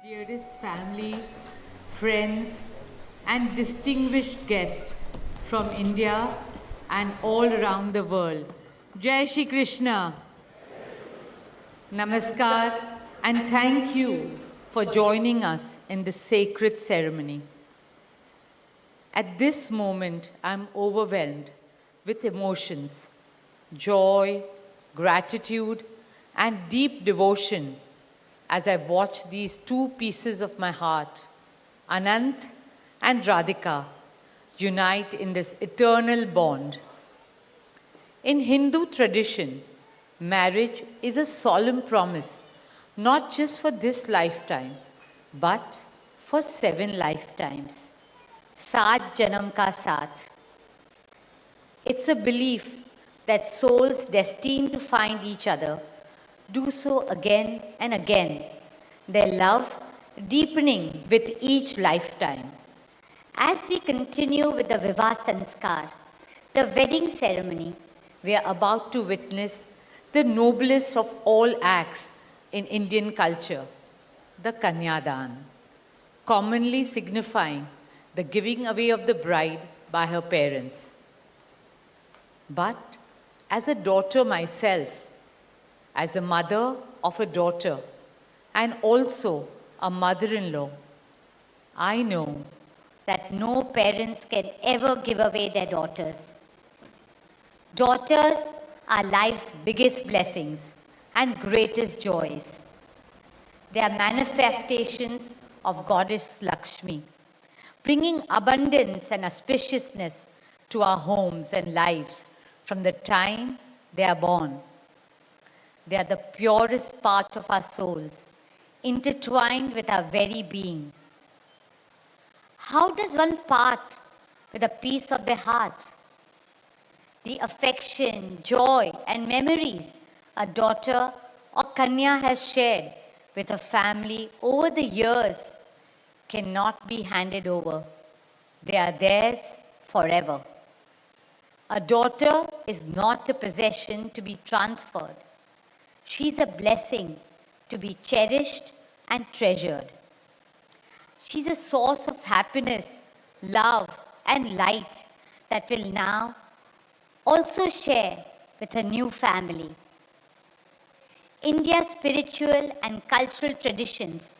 Dearest family, friends, and distinguished guests from India and all around the world. Jai Shri Krishna. Namaskar, and thank you for joining us in this sacred ceremony. At this moment, I'm overwhelmed with emotions, joy, gratitude, and deep devotion as I watch these two pieces of my heart, Anant and Radhika, unite in this eternal bond. In Hindu tradition, marriage is a solemn promise, not just for this lifetime, but for 7 lifetimes. Saat Janam Ka Saath. It's a belief that souls destined to find each other do so again and again, their love deepening with each lifetime. As we continue with the Vivah Sanskar, the wedding ceremony, we are about to witness the noblest of all acts in Indian culture, the Kanyadan, commonly signifying the giving away of the bride by her parents. But as a daughter myself, as the mother of a daughter and also a mother-in-law, I know that no parents can ever give away their daughters. Daughters are life's biggest blessings and greatest joys. They are manifestations of Goddess Lakshmi, bringing abundance and auspiciousness to our homes and lives from the time they are born. They are the purest part of our souls, intertwined with our very being. How does one part with a piece of their heart? The affection, joy, and memories a daughter or Kanya has shared with her family over the years cannot be handed over. They are theirs forever. A daughter is not a possession to be transferred. She's a blessing to be cherished and treasured. She's a source of happiness, love, and light that will now also share with her new family. India's spiritual and cultural traditions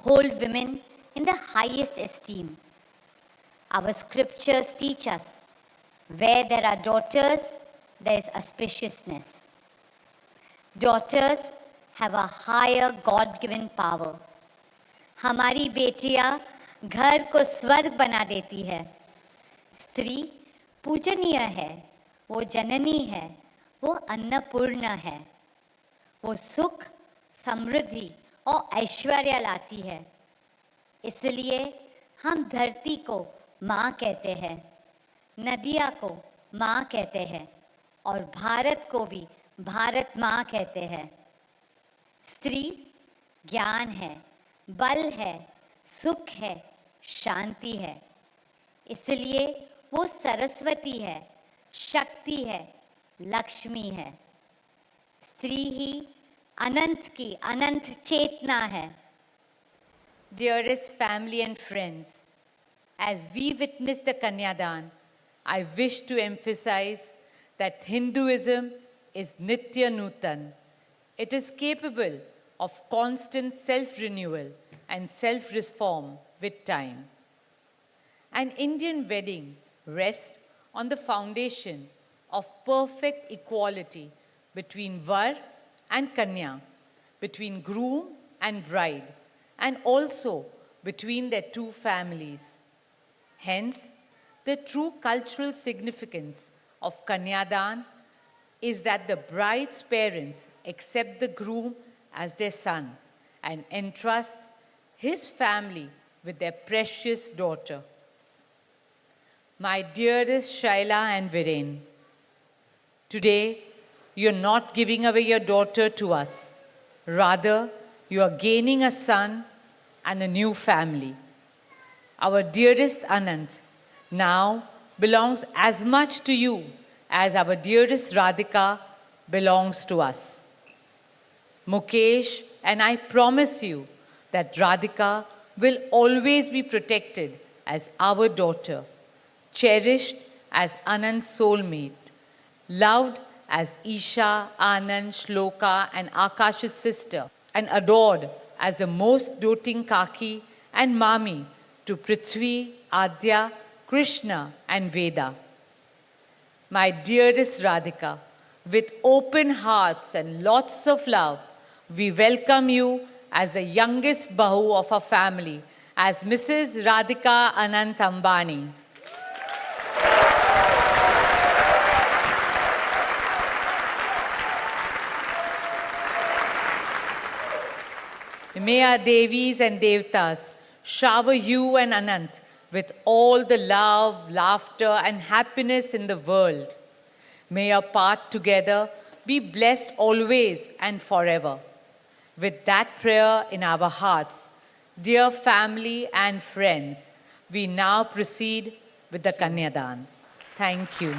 hold women in the highest esteem. Our scriptures teach us where there are daughters, there is auspiciousness. Daughters have a higher God-given power. हमारी बेटियां घर को स्वर्ग बना देती है. स्त्री पूजनीय है, वो जननी है, वो अन्नपूर्णा है. वो सुख, समृद्धि और ऐश्वर्य लाती है. इसलिए हम धरती को माँ कहते हैं, नदियाँ को माँ कहते हैं और भारत को भी भारत माँ कहते हैं. स्त्री ज्ञान है, बल है, सुख है, शांति है. इसलिए वो सरस्वती है, शक्ति है, लक्ष्मी है. स्त्री ही अनंत की अनंत चेतना है. Dearest family and friends, as we witness the Kanyadan, I wish to emphasize that Hinduism is Nitya Nutan. It is capable of constant self-renewal and self-reform with time. An Indian wedding rests on the foundation of perfect equality between Var and Kanya, between groom and bride, and also between their two families. Hence, the true cultural significance of Kanyadan is that the bride's parents accept the groom as their son and entrust his family with their precious daughter. My dearest Shaila and Viren, today you are not giving away your daughter to us. Rather, you are gaining a son and a new family. Our dearest Anant now belongs as much to you as our dearest Radhika belongs to us. Mukesh and I promise you that Radhika will always be protected as our daughter, cherished as Anand's soulmate, loved as Isha, Anand, Shloka, and Akash's sister, and adored as the most doting Kaki and Mami to Prithvi, Adya, Krishna, and Veda. My dearest Radhika, with open hearts and lots of love, we welcome you as the youngest Bahu of our family, as Mrs. Radhika Anant Ambani. May our Devis and Devtas shower you and Anant with all the love, laughter, and happiness in the world. May your path together be blessed always and forever. With that prayer in our hearts, dear family and friends, we now proceed with the Kanyadan. Thank you.